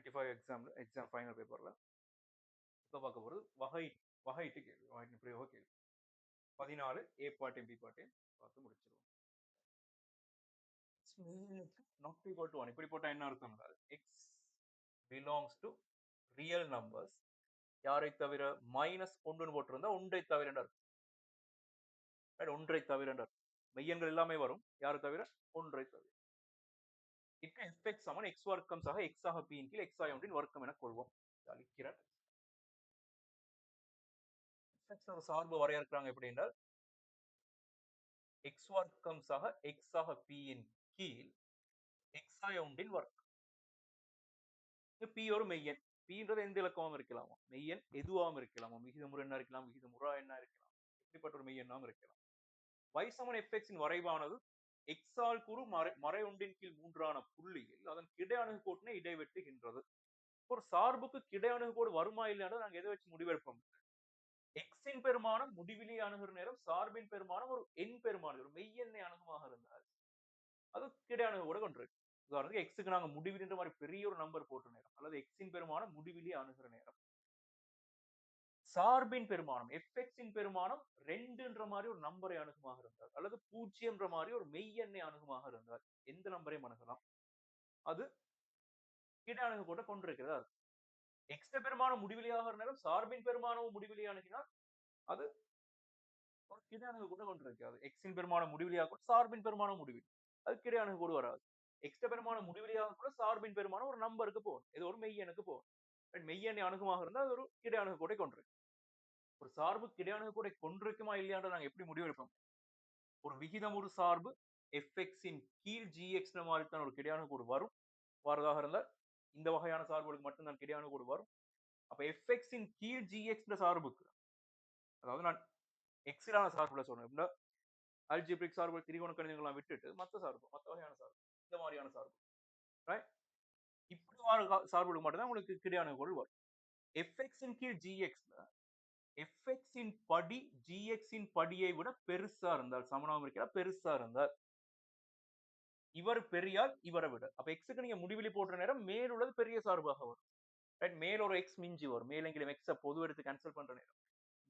25 exam final பேப்பர்ல இப்போ பார்க்க போகிறது வகையிட்டு கேள்வி, வகையிட்டு பிரயோக கேள்வி. 14 ஏ பாட்டையும் பி பாட்டையும் பார்த்து முடிச்சிருவோம். நாட் ஈக்குவல் டு 1 இப்படி போட்டா என்ன அர்த்தம் என்றால் X belongs to real numbers யாரை தவிர மைனஸ் ஒன்றுன்னு போட்டிருந்தா ஒன்றை தவிர அர்த்தம். ஒன்றை தவிர அர்த்தம். மெய்யன்கள் எல்லாமே வரும், யாரை தவிர ஒன்றை தவிர. இக்கு எஃப்எக்ஸ் சமன் எக்ஸ் வர்க்கம் சக எக்ஸ் ஆக பி இன் கீழ் எக்ஸ் ஆய் ஒன்றின் வர்க்கம் என கொள்வோம். அளிக்கிற சார்பு வரையறுக்கிறாங்க எப்படி என்றால் எக்ஸ் வர்க்கம் சக எக்ஸ் ஆக பி இன் கீழ் எக்ஸ் ஆய் ஒன்றின் வர்க்கம். பி ஒரு மெய்யன், பின்றது எந்த இலக்கமும் இருக்கலாமா, மெய்யன் எதுவாகவும் இருக்கலாமா, விகிதமுறு என்ன இருக்கலாம், விகிதமுறா என்ன இருக்கலாம், இப்படிப்பட்ட ஒரு மெய்யெண்ணாவும் இருக்கலாம். y சமன் fx இன் வரைவானது x ஆல் கூறு மறை ஒன்றின் கீழ் மூன்றான புள்ளியில் அதன் கிடை அணுகு கோட்டினை இடைவெட்டுகின்றது. ஒரு சார்புக்கு கிடை அணுகு கோடு வருமா இல்லையா நாங்க எதை வச்சு முடிவெடுப்போம்? எக்ஸின் பெருமானம் முடிவிலி அணுகுற நேரம் சார்பின் பெருமானம் ஒரு எண் பெருமானம் ஒரு மெய்யெண்ணை அணுகுமாக இருந்தால் அது கிடை அணுகு கூட கொண்டிருக்கு. உதாரணத்துக்கு எக்ஸுக்கு நாங்க முடிவிலின்ற மாதிரி பெரிய ஒரு நம்பர் போட்ட நேரம் அல்லது எக்ஸின் பெருமானம் முடிவிலி அணுகிற நேரம் சார்பின் பெருமானம் எஃப்எக்ஸின் பெருமானம் 2ன்ற மாதிரி ஒரு நம்பரை அணுகுமாக இருந்தால் அல்லது 0ன்ற மாதிரி ஒரு மெய்யெண்ணை அணுகுமாக இருந்தால் எந்த நம்பரையும் அணுகலாம், அது கிடை அணுகு கூட கொண்டிருக்கிறதா இருக்கும். எக்ஸ் பெருமானம் முடிவிலியாக இருந்தாலும் சார்பின் பெருமானமும் முடிவிலி அணுகினால் அது ஒரு கிடை அணுகு கூட கொண்டிருக்காது. எக்ஸின் பெருமானம் முடிவிலியாக கூட சார்பின் பெருமானம் முடிவிலி, அது கிடை அணுகு கூட வராது. எக்ஸ் பெருமானம் முடிவிலியாக கூட சார்பின் பெருமானம் ஒரு நம்பருக்கு போகும், இது ஒரு மெய்யெண்ணுக்கு போகும். மெய்யெண்ணை அணுகுமாக இருந்தால் அது ஒரு கிடை அணுகு கூட கொண்டிருக்கு. ஒரு சார்பு கிடை அணுகு கூட கொண்டிருக்குமா இல்லையான்ற நாங்க எப்படி முடிவெடுப்போம்? ஒரு விகிதம் ஒரு சார்பு fx இன் கீழ் gx மாதிரி தான் ஒரு கிடை அணுகு கோடு வரும். வரதாக இருந்தால் இந்த வகையான சார்புகளுக்கு மட்டும்தான் கிடை அணுகு கோடு வரும். அப்ப fx இன் கீழ் gx சார்புக்கு, அதாவது நான் எக்ஸிலான சார்புல சொல்றேன், அல்ஜிப்ரிக் சார்பு திரிகோண கணிதங்கள்லாம் விட்டுட்டு மற்ற சார்பு மற்ற வகையான சார்பு இந்த மாதிரியான சார்பு இப்படி சார்புகளுக்கு மட்டும்தான் உங்களுக்கு கிடை அணுகு கோடு வரும். fx இன் கீழ் gx fx இன் படி gx இன் படியை விட பெருசா இருந்தால் சமனாகவும் இருக்கிறார் பெருசா இருந்தால் இவர் பெரியால் இவரை விட, அப்ப எக்ஸுக்கு நீங்க முடிவிலி போடுற நேரம் மேல் உள்ளது பெரிய சார்பாக வரும். மேல ஒரு எக்ஸ் மிஞ்சி வரும், மேலெங்கிலும் எக்ஸ பொது எடுத்து கேன்சல் பண்ற நேரம்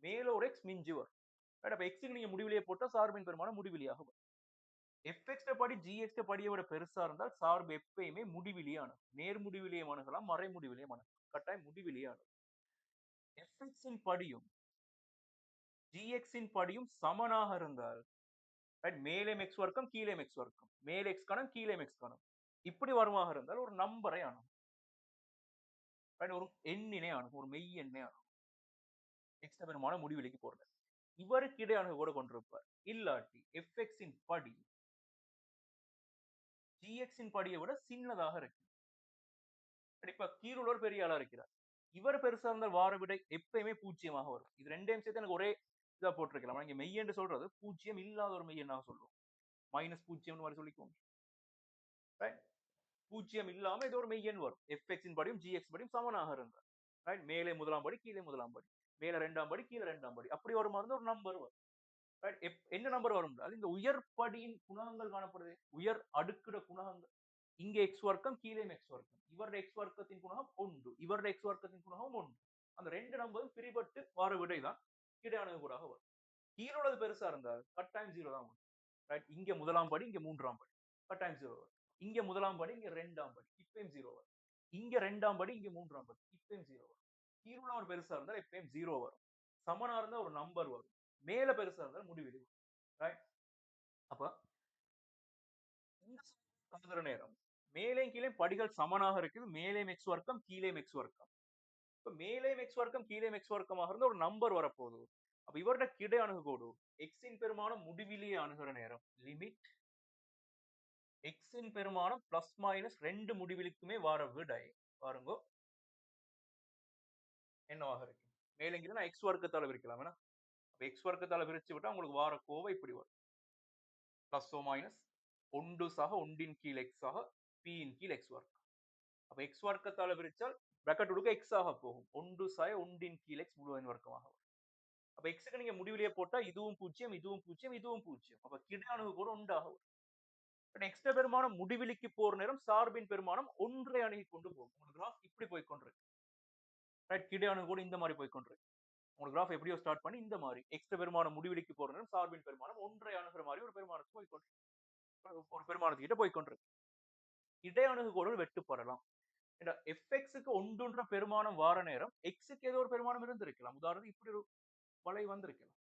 மேல ஒரு எக்ஸ் மிஞ்சி வரும். அப்ப எக்ஸுக்கு நீங்க முடிவிலியை போட்டா சார்பின் பெருமானம் முடிவிலியாக வரும். எஃப்எக்ஸ் படி ஜிஎக்ஸ் படியை விட பெருசா இருந்தால் சார்பு எப்பயுமே முடிவிலியான நேர் முடிவிலியம் அணுகலாம், மறை முடிவிலியம் அணுகலாம், கட்டாயம் முடிவிலியான எஃப்எக்ஸ் இன் படியும் ஜிஎக்ஸ் இன் படியும் சமனாக இருந்தால் மேலே எக்ஸ் வர்க்கம் கீழே எக்ஸ் வர்க்கம், மேலே எக்ஸ் கணம் கீழே எக்ஸ் கணம் இப்படி வருமாக இருந்தால் ஒரு நம்பரை அணுகும், ஒரு எண்ணினை அணுகும், ஒரு மெய் எண்ணை அணுகும். எக்ஸ் பெருமான முடிவிலிக்கு போறது இவருக்கு இடை அணுகு கூட கொண்டிருப்பார். இல்லாட்டி எஃப்எக்ஸ் இன் படி ஜிஎக்ஸ் இன் படியை விட சின்னதாக இருக்கு. இப்ப கீழுள்ளவர் பெரிய ஆளா இருக்கிறார், இவர் பெருசா இருந்தால் வார விடை எப்பயுமே பூஜ்ஜியமாக வரும். இது ரெண்டையும் சேர்த்து எனக்கு ஒரே இதா போட்டிருக்கலாம். இங்க மெய் என்று சொல்றது பூஜ்ஜியம் இல்லாத ஒரு மெய் எண்ணாக சொல்லுவோம், மைனஸ் பூஜ்ஜியம் மாதிரி சொல்லிக்கோங்க. பூஜ்ஜியம் இல்லாம இது ஒரு மெய்யெண் வரும். எஃப்எக்ஸ் இன் படியும் ஜிஎக்ஸ் படியும் சமனாக இருந்தார். மேலே முதலாம் படி கீழே முதலாம் படி, மேல 2ஆம் படி கீழே 2ஆம் படி, அப்படி ஒரு மாதிரி ஒரு நம்பர் வரும். என்ன நம்பர் வரும்? இந்த உயர் படியின் குணகங்கள் காணப்படுது, உயர் அடுக்கிற குணகங்கள். இங்க எக்ஸ் வர்க்கம் கீழே எக்ஸ் வர்க்கம், இவருடைய எக்ஸ் வர்க்கத்தின் குணகம் 1, இவருடைய எக்ஸ் வர்க்கத்தின் குணகம் 1. அந்த ரெண்டு நம்பரும் பிரிபட்டு வார விடைதான் கிடை அணுகு கூடாக வரும். கீழோட பெருசா இருந்தால் கட்டாயம் 0 தான் வரும். இங்க முதலாம் படி இங்க 3ஆம் படி கட்டாயம் 0 வரும். இங்க முதலாம் படி இங்க 2ஆம் படி இப்பயும் 0 வரும். இங்க 2ஆம் படி இங்க 3ஆம் படி இப்பயும் 0 வரும். கீழே ஒரு பெருசா இருந்தால் எப்பயும் 0 வரும். சமனா இருந்தா ஒரு நம்பர் வரும், மேல பெருசா இருந்தால் முடிவிலி வரும். அப்ப இந்த நேரம் மேலே கீழே படிகள் சமனாக இருக்குது, மேலே எக்ஸ் வர்க்கம் கீழே எக்ஸ் வர்க்கம். இப்ப மேலே எக்ஸ் வர்க்கம் கீழே எக்ஸ் வர்க்கமாக இருந்தா ஒரு நம்பர் வரப்போகுது. அப்ப இவருடைய கிடை அணுகு கோடு எக்ஸின் பெருமானம் முடிவிலியை அணுகிற நேரம் லிமிட் எக்ஸின் பெருமானம் பிளஸ் மைனஸ் 2 முடிவிலிக்குமே வார விடை பாருங்க என்னவாக இருக்கு. மேலங்கில நான் எக்ஸ் வர்க்கத்தால பிரிக்கலாம், எக்ஸ் வர்க்கத்தால பிரிச்சு விட்டா உங்களுக்கு வார கோவை இப்படி வரும், பிளஸ் ஓ மைனஸ் 1 சக 1 கீழ் எக்ஸ் ஆக பி இன் கீழ் எக்ஸ் வர்க்கம். அப்ப எக்ஸ் வர்க்கத்தால பிரிச்சால் பிராக்கெட் உள்ள எக்ஸ் ஆக போகும், 1 சக 1 கீழ் எக்ஸ் முழுவதின் வர்க்கமாக வரும். அப்ப எக்ஸுக்கு நீங்க முடிவிலியை போட்டா இதுவும் பூஜ்ஜியம் இதுவும் பூஜ்ஜியம் இதுவும் பூஜ்ஜியம், அப்ப கிடை அணுகு கூட 1 ஆக வரும். எக்ஸ்ட்ரா பெருமானம் முடிவிலிக்கு போற நேரம் சார்பின் பெருமானம் ஒன்றை அணுகி கொண்டு போகும். உங்களுக்கு கிராஃப் இப்படி போய் கொண்டிருக்கு. ரைட், கிடை அணுகு கூட இந்த மாதிரி போய் கொண்டிருக்கு. உங்களுக்கு கிராஃப் எப்படியோ ஸ்டார்ட் பண்ணி இந்த மாதிரி எக்ஸ்ட்ரா பெருமானம் முடிவிலிக்கு போற நேரம் சார்பின் பெருமானம் ஒன்றை அணுகிற மாதிரி ஒரு பெருமானத்துக்கு போய் கொண்டிருக்கு. ஒரு பெருமானத்துக்கிட்ட போய் கொண்டிருக்கு. இடை அணுகுகோடுகள் வெட்டுப்படலாம். எஃப்எக்ஸுக்கு ஒன்றுன்ற பெருமானம் வார நேரம் எக்ஸுக்கு ஏதோ ஒரு பெருமானம் இருந்திருக்கலாம். உதாரணத்துக்கு இப்படி ஒரு வளை வந்திருக்கலாம்.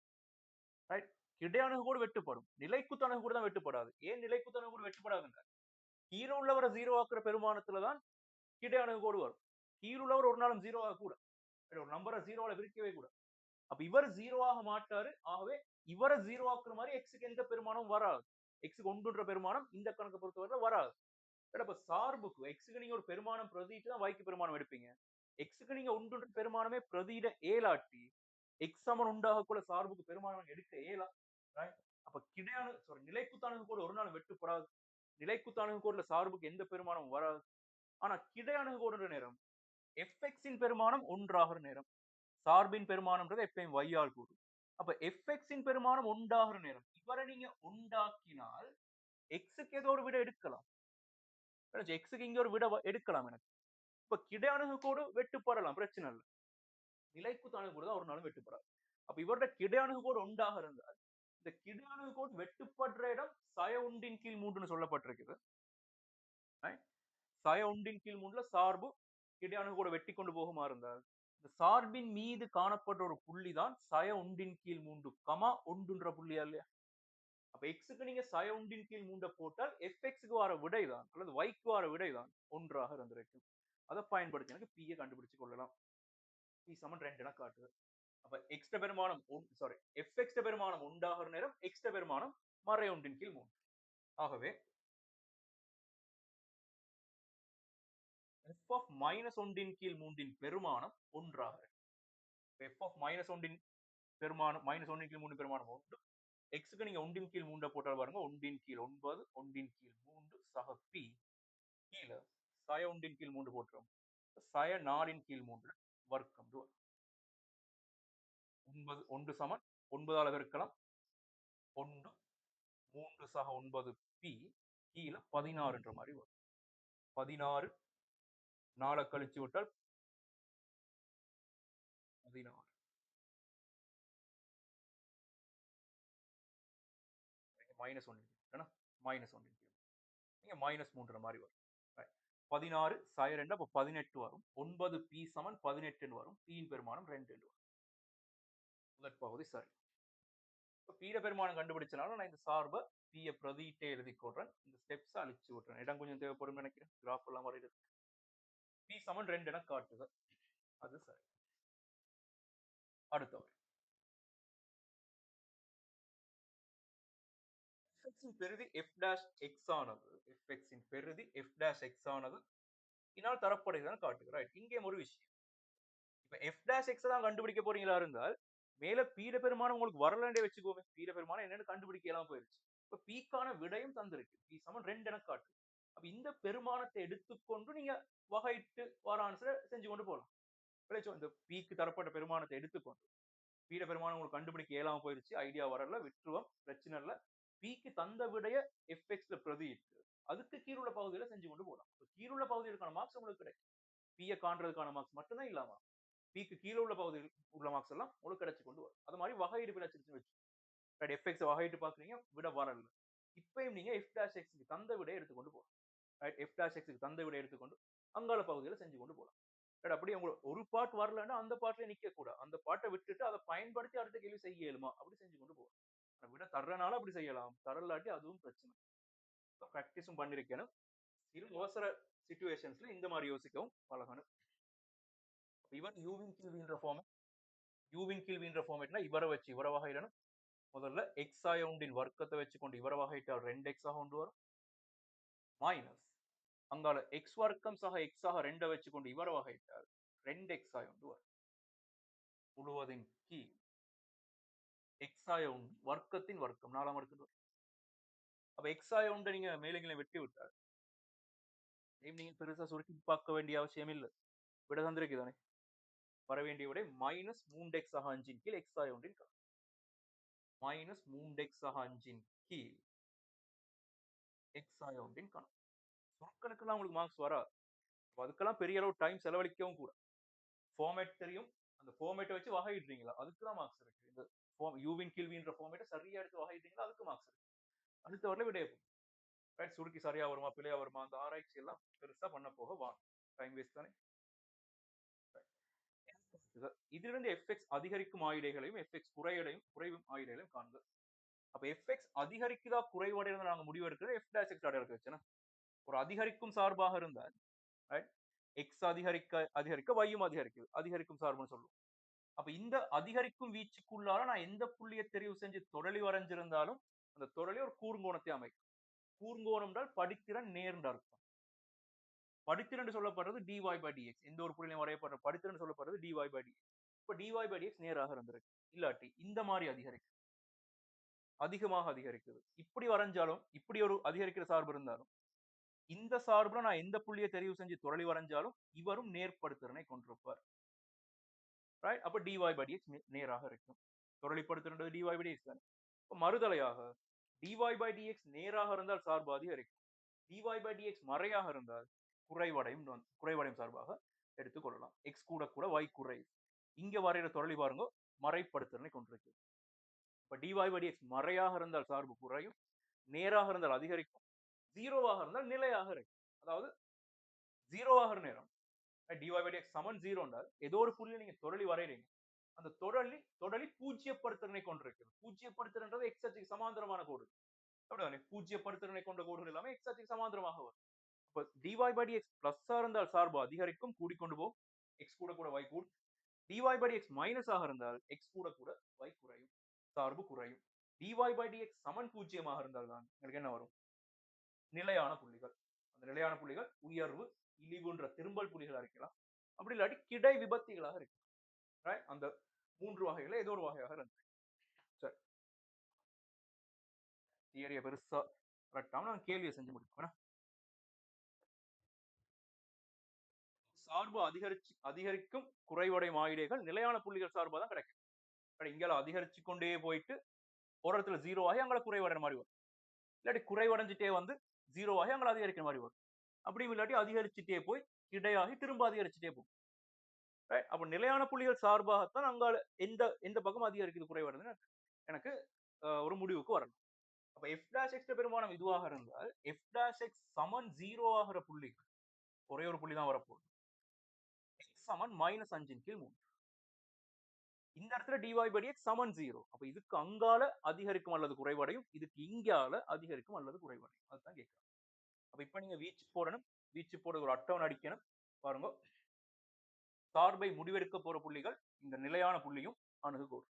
ரைட், இடை அணுகுகோடு வெட்டுப்படும். நிலைக்குத்து அணுகுகோடு தான் வெட்டுப்படாது. ஏன் நிலைக்குத்து அணுகுகோடு வெட்டுப்படாதுங்க? கீழே உள்ளவரை ஜீரோ ஆக்குற பெருமானத்துலதான் கிடை அணுகுகோடு வரும். கீழ் உள்ளவர் ஒரு நாளும் ஜீரோ ஆக கூட ஒரு நம்பரை ஜீரோல விரிக்கவே கூட. அப்ப இவர் ஜீரோ ஆக மாட்டாரு. ஆகவே இவரை ஜீரோ ஆக்குற மாதிரி எக்ஸுக்கு எந்த பெருமானம் வராது. எக்ஸுக்கு ஒன்றுன்ற பெருமானம் இந்த கணக்கு பொறுத்தவரை வராது. இப்ப சார்புக்கு எக்ஸுக்கு நீங்க ஒரு பெருமானம் பிரதிட்டு தான் வாய்க்கு பெருமானம் எடுப்பீங்க. எக்ஸுக்கு நீங்க ஒன்றுன்ற பெருமானமே பிரதியிட ஏலாட்டி எக்ஸ் சமன் உண்டாகக்குள்ள சார்புக்கு பெருமானம் எடுக்க ஏலா. அப்ப கிடையான நிலைக்குத்தானுக்கு கூட ஒரு நாள் வெட்டுப்படாது. நிலைக்குத்தானுக்கு கூட சார்புக்கு எந்த பெருமானம் வராது. ஆனா கிடை அணுகுகோடுன்ற நேரம் எஃப்எக்ஸின் பெருமானம் ஒன்றாகிற நேரம் சார்பின் பெருமானம்ன்றது எப்பயும் வையால் கூடும். அப்ப எஃப்எக்ஸின் பெருமானம் உண்டாகிற நேரம் இவரை நீங்க உண்டாக்கினால் எக்ஸுக்கு ஏதோ ஒரு விட எடுக்கலாம். எக்ஸுக்கு இங்க ஒரு விட எடுக்கலாம். எனக்கு இப்ப கிடை அணுகுகோடு வெட்டுப்படலாம், பிரச்சனை இல்லை. நிலைக்குத்து அணுகுகோடு தான் ஒரு நாளும் வெட்டுப்படாது. அப்ப இவரோட கிடை அணுகுகோடு உண்டாக இருந்தால் இந்த கிடை அணுகுகோடு வெட்டுப்படுற இடம் சய ஒன்றின் கீழ் மூன்றுன்னு சொல்லப்பட்டிருக்குது. சய ஒன்றின் கீழ் மூன்றுல சார்பு கிடை அணுகுகோடு வெட்டி கொண்டு போகுமா இருந்தால் இந்த சார்பின் மீது காணப்படுற ஒரு புள்ளி தான் சய ஒன்றின் கீழ் மூன்று கமா ஒன்றுன்ற புள்ளியா இல்லையா? அப்ப எக்ஸுக்கு நீங்க சய ஒன்றின் கீழ் மூன்றை போட்டால் எஃப்எக்ஸுக்கு வர விடைதான் அல்லது வைக்கு வர விடைதான் ஒன்றாக இருந்திருக்கும். அதை பயன்படுத்தி எனக்கு பியை கண்டுபிடிச்சு கொள்ளலாம். பி சமன் 2 என காட்டுது. அப்ப எக்ஸ்ட்ரா பெருமானம் எஃப்எக்ஸ்ட்ரா பெருமானம் உண்டாகிற நேரம் எக்ஸ்ட்ரா பெருமானம் மறை ஒன்றின் கீழ் 3. ஆகவே f of மைனஸ் ஒன்றின் கீழ் 3 பெருமானம் ஒன்றாக f of மைனஸ் ஒன்றின் பெருமானம் மைனஸ் ஒன்றின் கீழ் 3 பெருமானம் 1. எக்ஸுக்கு நீங்க ஒன்றின் கீழ் 3 போட்டால் பாருங்க ஒன்றின் கீழ் 9 ஒன்றின் கீழ் 3 சக பி கீழே சய ஒன்றின் கீழ் 3 போட்டுரும். சய 4 கீழ் 3 வர்க்கம் 9 1 சமன் 9 பெருக்கலாம் 1 3 சக 9 பி கீழே 16 என்ற மாதிரி வரும். 16 4 கழிச்சு விட்டால் 16 மைனஸ் 1 மைனஸ் 1 நீங்க மைனஸ் 3 மாதிரி வரும். 16 சய 2 அப்ப 18 வரும். 9 பி சமன் 18 வரும். பியின் பெருமானம் 2 வரும். முதற் பகுதி சரி. பீட பெருமானம் கண்டுபிடிச்சனால நான் இந்த சார்பை பிய பிரதிட்டே எழுதி கொள்றேன். இந்த ஸ்டெப்ஸ் அழிச்சு விட்டுறேன். இடம் கொஞ்சம் தேவைப்படும் நினைக்கிறேன். கிராஃப் எல்லாம் வரைகிறது. பி சமன் 2 என காட்டுது. அது சரி. அடுத்தவர் பெருதி எஃப் டேஷ் எக்ஸ் ஆனது எஃப்எக்ஸின் பெருதி எஃப் டேஷ் எக்ஸ் ஆனது இதனால் தரப்படுகிறதுன்னு காட்டுகிறேன். இங்கே ஒரு விஷயம், இப்ப எஃப் டேஷ் எக்ஸ் தான் கண்டுபிடிக்க போறீங்களா இருந்தால் மேல பீட பெருமானம் உங்களுக்கு வரலண்டே வச்சுக்கோங்க. பீட பெருமானம் என்னன்னு கண்டுபிடிக்கலாம் போயிருச்சு. இப்ப பீக்கான விடையும் தந்திருக்கு. பி சமன் 2 என காட்டு. அப்ப இந்த பெருமானத்தை எடுத்துக்கொண்டு நீங்க வகையிட்டு வர ஆன்சரை செஞ்சு கொண்டு போகலாம். இந்த பீக்கு தரப்பட்ட பெருமானத்தை எடுத்துக்கொண்டு பீட பெருமானம் உங்களுக்கு கண்டுபிடிக்க இயலாம போயிருச்சு, ஐடியா வரல, விட்டுருவோம், பிரச்சனை இல்ல. பிக்கு தந்த விடைய எஃப்எக்ஸ்ல பிரதியிட்டு அதுக்கு கீழுள்ள பகுதியில செஞ்சு கொண்டு போகலாம். கீழுள்ள பகுதிகளுக்கான மார்க்ஸ் உங்களுக்கு கிடைக்கும். பியை காண்றதுக்கான மார்க்ஸ் மட்டும்தான் இல்லாம பிக்கு கீழே உள்ள பகுதியில் உள்ள மார்க்ஸ் எல்லாம் உங்களுக்கு கிடைச்சு கொண்டு வரும். அது மாதிரி வகையீடு கிடைச்சிருச்சுன்னு வச்சு எஃப்எக்ஸ் வகையிட்டு பாக்குறீங்க, விட வரல. இப்பயும் நீங்க எஃப் டாஷ் எக்ஸ்க்கு தந்த விடையை எடுத்துக்கொண்டு போகலாம். எஃப் டாஷ் எக்ஸ்க்கு தந்த விடையை எடுத்துக்கொண்டு அங்கால பகுதியில செஞ்சு கொண்டு போகலாம். அப்படியே உங்களுக்கு ஒரு பார்ட் வரலன்னா அந்த பார்ட்ல நிக்க கூட அந்த பாட்டை விட்டுட்டு அதை பயன்படுத்தி அடுத்த கேள்வி செய்ய இயலுமா அப்படி செஞ்சு கொண்டு போகலாம். விட தர்றனால அப்படி செய்யலாம், தரலாட்டி அதுவும் பிரச்சனை. பிராக்டிஸும் பண்ணிருக்கணும். சிறு அவசர சிச்சுவேஷன்ஸ்ல இந்த மாதிரி யோசிக்கவும் பழகணும். இவன் யூவின் கீழ் வீழ்ற ஃபார்மேட் யூவின் கீழ் வீழ்ற ஃபார்மேட்னா இவரை வச்சு இவரை வகையிடணும். முதல்ல எக்ஸ் ஆய ஒன்றின் வர்க்கத்தை வச்சுக்கொண்டு இவரை வகையிட்டால் 2x ஆக கொண்டு வரும். மைனஸ் அங்கால எக்ஸ் வர்க்கம் சக எக்ஸ் ஆக 2 வச்சுக்கொண்டு இவரை வகையிட்டால் 2x ஆய ஒன்று வரும். முழுவதின் கீழ் எக்ஸ் ஆய ஒன்று வர்க்கத்தின் வர்க்கம் 4 அடுக்கு வரும். அப்ப எக்ஸ் ஆய ஒன்றை நீங்க மேலே வெட்டி விட்டால் நீங்க பெருசா சுருக்கி பார்க்க வேண்டிய அவசியம் இல்லை. விட தந்திருக்கு தானே. வர வேண்டிய விட மைனஸ் 3x ஆக 5 கீழ் எக்ஸ் ஆய ஒன்றின் மைனஸ் 3x ஆக 5 கீழ் சாய ஒன்றின் கணம். சுருக்கனுக்கெல்லாம் உங்களுக்கு மார்க்ஸ் வராது. அதுக்கெல்லாம் பெரிய அளவு டைம் செலவழிக்கவும் கூட. ஃபார்மேட் தெரியும். அந்த ஃபார்மேட்ட வச்சு வகையிடுறீங்களா? அதுக்கு தான் மார்க்ஸ் இருக்கு. இந்த யூவின் கீழ் வின்ற ஃபார்மேட்ட சரியா எடுத்து வகையிட்டீங்களா? அதுக்கு மார்க்ஸ் இருக்கு. அடுத்த வரல விடைய ரைட், சுருக்கி சரியா வருமா பிழையா வருமா அந்த ஆராய்ச்சி எல்லாம் பெருசா பண்ண போக வாங்க. டைம் வேஸ்ட் தானே. இதிலிருந்து எஃப்எக்ஸ் அதிகரிக்கும் ஆயுடைகளையும் எஃப்எக்ஸ் குறைவும் ஆயுடைகளையும் காண்க. அப்ப எஃப்எக்ஸ் அதிகரிக்குதா குறைவடைறத நாங்க முடிவு எடுக்கிறது எஃப் டேஷ் எக்ஸ் அடையாளத்தை வச்சுன்னா ஒரு அதிகரிக்கும் சார்பாக இருந்தால் எக்ஸ் அதிகரிக்க வையும் அதிகரிக்கும் சார்புன்னு சொல்லுவோம். அப்ப இந்த அதிகரிக்கும் வீச்சுக்குள்ளார நான் எந்த புள்ளியை தெரிவு செஞ்சு தொடலி வரைஞ்சிருந்தாலும் அந்த தொடலி ஒரு கூர்ங்கோணத்தை அமைக்கும். கூர்ங்கோணம் என்றால் படித்திறன் நேர்ந்த அர்த்தம். படித்திறன் சொல்லப்படுறது dy by dx. எந்த ஒரு புள்ளியும் வரையப்படுற படித்திறன் சொல்லப்படுறது dy by dx. இப்ப dy by dx நேராக இருந்திருக்கு. இல்லாட்டி இந்த மாதிரி அதிகமாக அதிகரிக்குது. இப்படி வரைஞ்சாலும் இப்படி ஒரு அதிகரிக்கிற சார்பு இருந்தாலும் இந்த சார்புல நான் எந்த புள்ளியை தெரிவு செஞ்சு தொடலி வரைஞ்சாலும் இவரும் நேர்படுத்திறனை கொண்டிருப்பார். அப்ப dy by dx நேராக இருக்கும். தொடலிப்படுத்துறது dy by dx தானே. மறுதலையாக dy by dx நேராக இருந்தால் சார்பு அதிகரிக்கும். dy by dx மறையாக இருந்தால் குறைவடையும் சார்பாக எடுத்துக்கொள்ளலாம். x கூட கூட y குறை. இங்க வரைகிற தொடலி பாருங்க மறைப்படுத்துறனை கொண்டிருக்கு. இப்ப dy by dx மறையாக இருந்தால் சார்பு குறையும், நேராக இருந்தால் அதிகரிக்கும், ஜீரோவாக இருந்தால் நிலையாக இருக்கும். அதாவது ஜீரோவாகிற நேரம் dy by dx சமன் ஜீரோ என்றால் ஏதோ ஒரு புள்ளியை நீங்க தொடலி வரைகிறீங்க. அந்த தொடலி பூஜ்ஜியப்படுத்துறனை கொண்டிருக்கு. பூஜ்ஜியப்படுத்துறது எக்ஸ் அச்சுக்கு சமாந்தரமான கோடு. அப்படிதானே? பூஜ்ஜியப்படுத்துறனை கொண்ட கோடுகள் எல்லாமே எக்ஸ் அச்சுக்கு சமாந்தரமாக வரும். இப்ப dy by dx பிளஸ் இருந்தால் சார்பு அதிகரிக்கும், கூடிக்கொண்டு போகும். எக்ஸ் கூட கூட y கூடும். dy by dx மைனஸ் ஆக இருந்தால் எக்ஸ் கூட கூட y குறையும், சார்பு குறையும். dy by dx சமன் பூஜ்ஜியமாக இருந்தால் தான் உங்களுக்கு என்ன வரும்? நிலையான புள்ளிகள். அந்த நிலையான புள்ளிகள் உயர்வு, இழிவுன்ற திரும்பல் புள்ளிகளா இருக்கலாம். அப்படி இல்லாட்டி கிடை விபத்திகளாக இருக்கு. அந்த 3 வகைகளை ஏதோ ஒரு வகையாக இருக்கு. சரி, தியரிய பெருசா கரெக்டாம நான் கேள்வியை செஞ்சு முடிப்போம். சார்பு அதிகரிக்கும் குறைவடையும் ஆயுடைகள் நிலையான புள்ளிகள் சார்பா தான் கிடைக்கும். இங்க அதிகரிச்சு கொண்டே போயிட்டு ஒரு இடத்துல ஜீரோ ஆகி அங்கே குறைவடைற மாதிரி வரும். இல்லாட்டி குறைவடைஞ்சிட்டே வந்து ஜீரோ ஆகி அங்கே அதிகரிக்கிற மாதிரி வரும். அப்படி இல்லாட்டி அதிகரிச்சுட்டே போய் கிடையாகி திரும்ப அதிகரிச்சுட்டே போகும். அப்ப நிலையான புள்ளிகள் சார்பாகத்தான் அங்கால எந்த பக்கம் அதிகரிக்குது குறைவடைந்து எனக்கு ஒரு முடிவுக்கு வரணும். அப்ப எஃப் டாஷ் எக்ஸ் பெருமானம் இதுவாக இருந்தால் எஃப் டாஷ் எக்ஸ் சமன் ஜீரோ ஆகிற புள்ளி ஒரே ஒரு புள்ளி தான் வரப்போகுது. எக்ஸ் சமன் -5 கீழ் 3. இந்த இடத்துல dy by dx சமன் 0. அப்ப இதுக்கு அங்கால அதிகரிக்கும் அல்லது குறைவடையும், இதுக்கு இங்கால அதிகரிக்கும் அல்லது குறைவடையும். அதுதான் கேட்கிறேன். அப்ப இப்ப நீங்க வீச்சு போடணும். வீச்சு போட ஒரு அட்டவணை அடிக்கணும். பாருங்க, சார்பை முடிவெடுக்க போற புள்ளிகள் இந்த நிலையான புள்ளியும் அணுகுகோடு.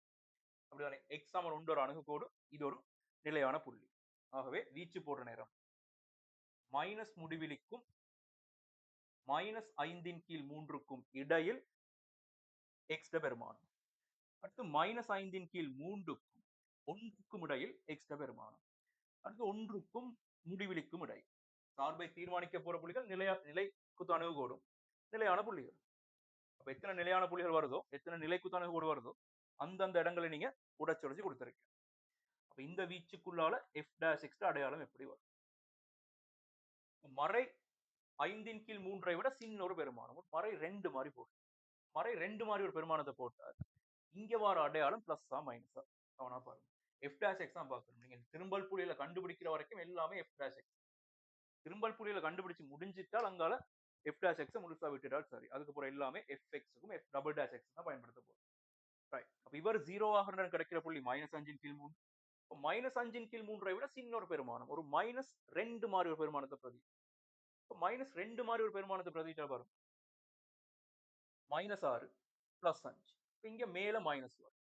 அப்படிதானே? x சமன் 1 ஒரு அணுகுகோடு, இது ஒரு நிலையான புள்ளி. ஆகவே வீச்சு போடுற நேரம் மைனஸ் முடிவிலிக்கும் -5 கீழ் 3க்கும் இடையில் x பெருமானம். அடுத்து -5 கீழ் 3க்கும் 1க்கும் இடையில் x பெருமானம். அடுத்து 1க்கும் முடிவிலிக்கும் இடையில். சார்பை தீர்மானிக்க போற புள்ளிகள் நிலைக்குத்து அணுகுகோடும் நிலையான புள்ளிகள். அப்ப எத்தனை நிலையான புள்ளிகள் வருதோ, எத்தனை நிலைக்குத்து அணுகுகோடு வருதோ அந்தந்த இடங்களை நீங்க உடைச்சு கொடுத்திருக்கீங்க. அப்ப இந்த வீச்சுக்குள்ளால f dash x அடையாளம் எப்படி வரும்? மறை 5 கீழ் 3 விட சின்ன ஒரு பெருமானம். மறை 2 மாதிரி போடும். மறை 2 மாதிரி ஒரு பெருமானத்தை போட்டால் இங்க வர அடையாளம் பிளஸ்ஸா மைனஸா கவனா பாருங்க. f dash x தான் பார்க்கணும். நீங்க திரும்பல் புள்ளியில கண்டுபிடிக்கிற வரைக்கும் எல்லாமே f dash x. திரும்பல் புள்ளியில கண்டுபிடிச்சு முடிஞ்சிட்டால் அங்கால f dash x முழுசா விட்டுட்டால் சரி. அதுக்கப்புறம் எல்லாமே fx-க்கும் f double dash x தான் பயன்படுத்த போறோம். ரைட். அப்ப இவர் 0 ஆக கிடைக்கிற புள்ளி -5 கீழ் 3. -5 கீழ் 3 விட சின்ன ஒரு பெருமானம். ஒரு -2 மாதிரி ஒரு பெருமானத்தை பிரதி. -2 மாதிரி ஒரு பெருமானத்தை பிரதிட்டா பாருங்க. -6 +5. இங்க மேல மைனஸ் வரும்.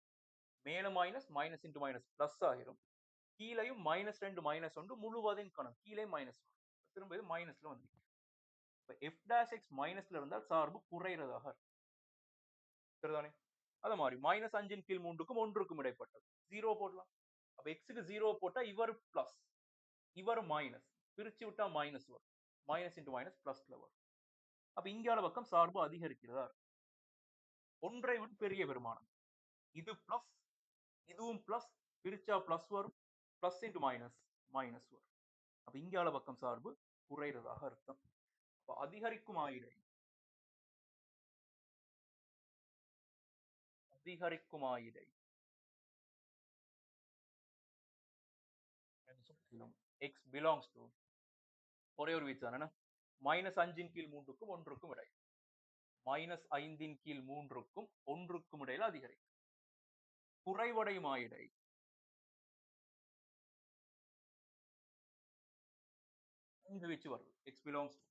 மேல minus minus into minus plus ஆகிரும். கீழையும் -2 -1 முழுவதின் கணம். கீழே மைனஸ் வரும். திரும்ப இது மைனஸ்ல வந்து இப்ப f dash x மைனஸ்ல இருந்தால் சார்பு குறைறதாக சரிதானே? அத மாதிரி -5 கீழ் 3க்கும் 1க்கும் இடைப்பட்டது 0 போடலாம். அப்ப x-க்கு 0 போட்டா இவர் பிளஸ் இவர் மைனஸ் பிரிச்சு விட்டா மைனஸ் வரும். மைனஸ் இன்டு மைனஸ் பிளஸ்ல வரும். அப்ப இங்கால பக்கம் சார்பு அதிகரிக்கிறதா ஒன்றை விட பெரிய பெருமானம். இது பிளஸ் இதுவும் பிளஸ் பிரிச்சா பிளஸ் வரும். பிளஸ் இன்டு மைனஸ் மைனஸ் வரும். அப்ப இங்கால பக்கம் சார்பு குறைறதாக அர்த்தம். அப்ப அதிகரிக்கும் ஆயிடை அதிகரிக்கும் ஆயிடை x belongs to ஒரே ஒரு வீச்சு தானே -5 கீழ் 3க்கும் 1க்கும் இடை -5 கீழ் 3க்கும் 1க்கும் இடையில அதிகரிக்கும். குறைவடையும் ஆயிடை இந்த வீச்சு வருது x belongs to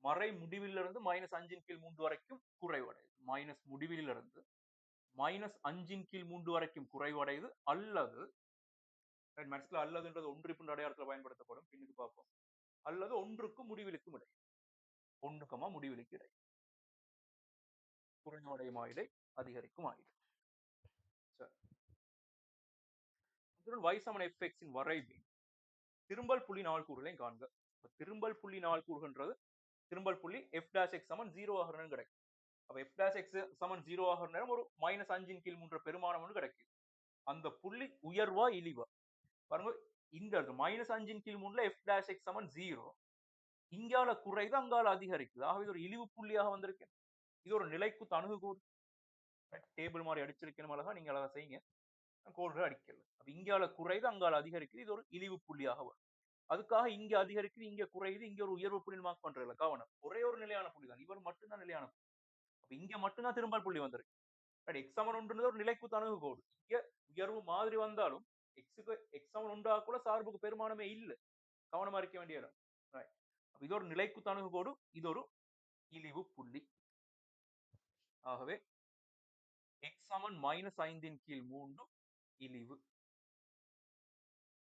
மறை முடிவிலிருந்து -5 கீழ் 3 வரைக்கும் குறைவடையுது. மைனஸ் முடிவிலிருந்து -5 கீழ் 3 வரைக்கும் குறைவடையுது அல்லது மேத்ஸ்ல அல்லதுன்றது ஒன்றிப்பு அடையாளத்துல பயன்படுத்தப்படும் பின்னுக்கு பார்ப்போம். அல்லது ஒன்றுக்கும் முடிவிலிக்கும் இடை 1, முடிவிலிக்கு இடை குறைவடையும் ஆயிடை அதிகரிக்கும் ஆயிடை. y சமன் fx இன் வரைவின் திரும்பல் புள்ளி நாள்கூறுகளையும் காண்க. திரும்பல் புள்ளி நாள்கூறுகன்றது திரும்பல் புள்ளி f dash x சமன் 0 ஆகிற நேரம் கிடைக்கும். அப்ப f dash x சமன் 0 ஆகிற நேரம் ஒரு -5 கீழ் 3 பெருமானம் ஒன்று கிடைக்கும். அந்த புள்ளி உயர்வா இழிவா பாருங்க, இந்த -5 கீழ் 3ல f dash x சமன் 0 இங்கால குறைது அங்கால அதிகரிக்குது. ஆகவே இது ஒரு இழிவு புள்ளியாக வந்திருக்கு. இது ஒரு நிலைக்குத்து அணுகுகோடு. டேபிள் மாதிரி அடிச்சிருக்கணும் அழகா, நீங்க அழகா செய்யுங்க. கோடுகள் அடிக்கல. அப்ப இங்கால குறைது அங்கால அதிகரிக்குது. இது ஒரு இழிவு புள்ளியாக வரும். அதுக்காக இங்க அதிகரிக்குது இங்க குறையுது இங்க ஒரு உயர்வு புள்ளி மார்க் பண்றதுல கவனம். ஒரே ஒரு நிலையான புள்ளி தான், இவர் மட்டும்தான் நிலையான புள்ளி. அப்ப இங்க மட்டும்தான் திரும்பல் புள்ளி வந்திருக்கு. x சமன் 1 ஒரு நிலைக்குத்து அணுகுகோடு. இங்க உயர்வு மாதிரி வந்தாலும் x சமன் 1 கூட சார்புக்கு பெருமானமே இல்ல. கவனமா இருக்க வேண்டிய இடம். இது ஒரு நிலைக்குத்து அணுகுகோடு, இது ஒரு இழிவு புள்ளி. ஆகவே x சமன் -5 கீழ் 3 இழிவு.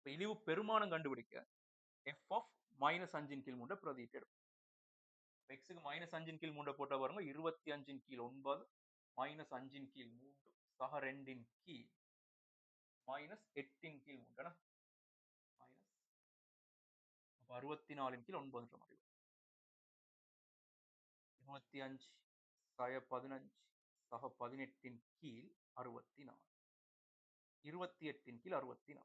இழிவு பெருமானம் கண்டுபிடிக்க f of -5 கீழ் 3 பிரதியிட்டு எடுக்கும். x க்கு -5 கீழ் 3 போட்ட பாருங்க 25 கீழ் 9 -5 கீழ் 3 சக 2 கீழ் -8 கீழ் 3 64 கீழ் 9 மாதிரி 25 சக 15 சக 18 கீழ் 64 28 கீழ் 64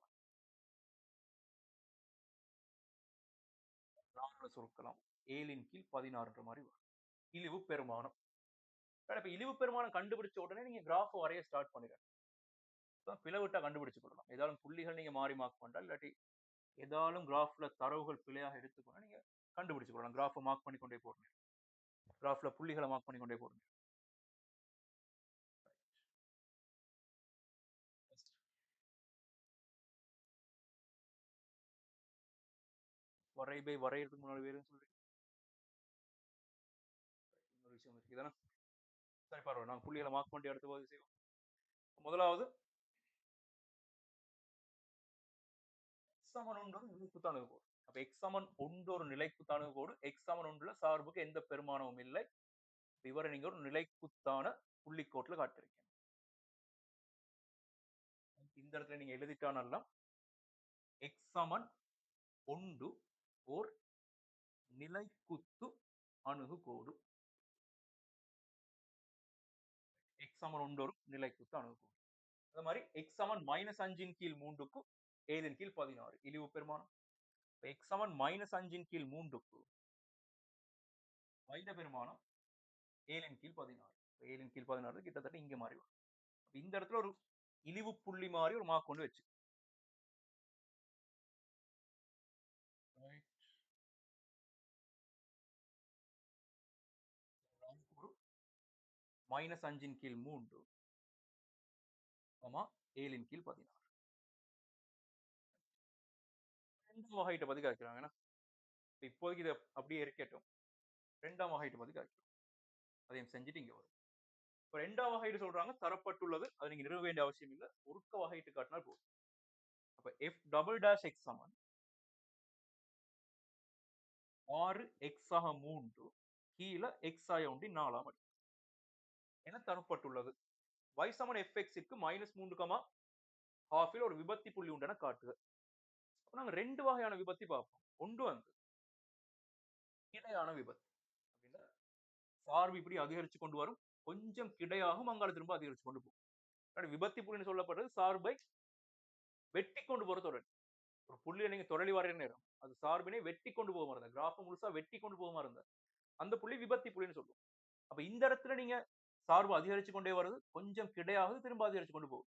சுருக்கலாம் 7 கீழ் 16 மாதிரி வரும். இழிவு பெருமானம். இப்ப இழிவு பெருமானம் கண்டுபிடிச்ச உடனே நீங்க கிராஃப் வரைய ஸ்டார்ட் பண்ணிடுங்க. பிளவிட்டா கண்டுபிடிச்சு கொள்ளலாம். ஏதாவது புள்ளிகள் நீங்க மாறி மார்க் பண்ணா இல்லாட்டி ஏதாலும் கிராஃப்ல தரவுகள் பிழையாக எடுத்துக்கொண்டு நீங்க கண்டுபிடிச்சு கொள்ளலாம். கிராஃப் மார்க் பண்ணி கொண்டே போறீங்க. கிராஃப்ல புள்ளிகளை மார்க் பண்ணி கொண்டே போறீங்க. வரைபை வரையறதுக்கு முன்னாடி வேறு சொல்றீங்க இன்னொரு விஷயம் இருக்கு இதானே. சரி பரவாயில்ல, நாங்க புள்ளிகளை மார்க் பண்ணி அடுத்த பதிவு செய்வோம். முதலாவது சமன் 1 ஒரு நிலைக்குத்து அணுகுகோடு. அப்ப x சமன் 1 ஒரு நிலைக்குத்து அணுகுகோடு. x சமன் 1ல சார்புக்கு எந்த பெருமானமும் இல்லை. இவரை நீங்க ஒரு நிலைக்குத்தான புள்ளிக்கோட்டுல காட்டிருக்கீங்க. இந்த இடத்துல நீங்க எழுதிட்டானெல்லாம் x சமன் 1 ஓர் நிலைக்குத்து அணுகுகோடு. x சமன் 1 ஒரு நிலைக்குத்து அணுகுகோடு. அதே மாதிரி x சமன் -5 கீழ் 3க்கு 7 கீழ் 16 இழிவு பெருமானம். x சமன் -5 கீழ் 3க்கு வைட பெருமானம் 7 கீழ் 16 7 கீழ் 16 கிட்டத்தட்ட இங்க மாறி வரும். இந்த இடத்துல ஒரு இழிவு புள்ளி மாதிரி ஒரு மார்க் கொண்டு வச்சு -5 கீழ் 3 7 கீழ் 16 ரெண்டாம் வகையிட்ட பத்தி கேட்கிறாங்க. இப்போதைக்கு இதை அப்படியே இருக்கட்டும். ரெண்டாம் வகையிட்ட பத்தி கேட்கிறோம். அதையும் செஞ்சுட்டு இங்க வரும். இப்ப ரெண்டாம் வகையிட்டு சொல்றாங்க தரப்பட்டுள்ளது, அதை நீங்க நிறுவ வேண்டிய அவசியம் இல்லை. ஒருக்க வகையிட்டு காட்டினால் போதும். அப்ப f டபுள் டேஷ் x சமன் 6x ஆக 3 கீழே x ஆய 1 4ஆம் அடி என தரப்பட்டுள்ளது. y சமன் fx க்கு -3, ஹாஃபில் ஒரு விபத்தி புள்ளி உண்டென காட்டுக. நாங்க ரெண்டு வகையான விபத்தி பார்ப்போம். ஒன்று வந்து கிடையான விபத்து. சார்பு இப்படி அதிகரிச்சு கொண்டு வரும், கொஞ்சம் கிடையாகும், அங்கால திரும்ப அதிகரிச்சு கொண்டு போகும். விபத்தி புள்ளின்னு சொல்லப்படுறது சார்பை வெட்டி கொண்டு போற தொடர். ஒரு புள்ளியை நீங்க தொடலி வரைகிற நேரம் அது சார்பினை வெட்டி கொண்டு போக இருந்தா கிராஃப் முழுசா வெட்டி கொண்டு போக இருந்தா அந்த புள்ளி விபத்தி புள்ளின்னு சொல்லுவோம். அப்ப இந்த இடத்துல நீங்க சார்பு அதிகரிச்சு கொண்டே வருது, கொஞ்சம் கிடையாவது திரும்ப அதிகரிச்சு கொண்டு போகும்.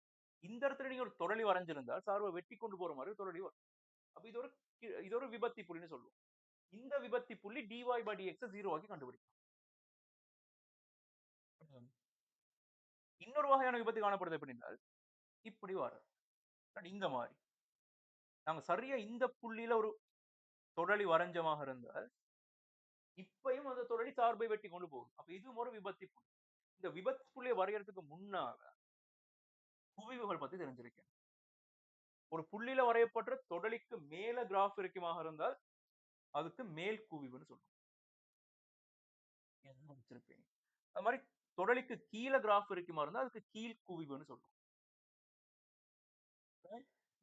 இந்த இடத்துல நீங்க ஒரு தொடலி வரைஞ்சிருந்தால் சார்பை வெட்டி கொண்டு போற மாதிரி தொடலி வரும். அப்ப இது ஒரு விபத்தி புள்ளின்னு சொல்லுவோம். இந்த விபத்தி புள்ளி dy by dx 0 ஆக்கி கண்டுபிடிக்கும். இன்னொரு வகையான விபத்து காணப்படுது எப்படின்னா இப்படி வரும். இந்த மாதிரி நாங்க சரியா இந்த புள்ளியில ஒரு தொடலி வரைஞ்சமாக இருந்தால் இப்பயும் அந்த தொடலி சார்பை வெட்டி கொண்டு போகும். அப்ப இதுவும் ஒரு விபத்தி புள்ளி. இந்த விபத்து புள்ளியை வரையறதுக்கு முன்னால குவிவுகள் பத்தி தெரிஞ்சிருக்கேன். ஒரு புள்ளியில வரையப்பட்ட தொடலிக்கு மேல கிராஃப் இருக்குமாக இருந்தால் அதுக்கு மேல் குவிவுன்னு சொல்லுவோம். வச்சிருப்பீங்க. அது மாதிரி தொடலிக்கு கீழே கிராஃப் இருக்குமா இருந்தா அதுக்கு கீழ் குவிவுன்னு சொல்லுவோம்.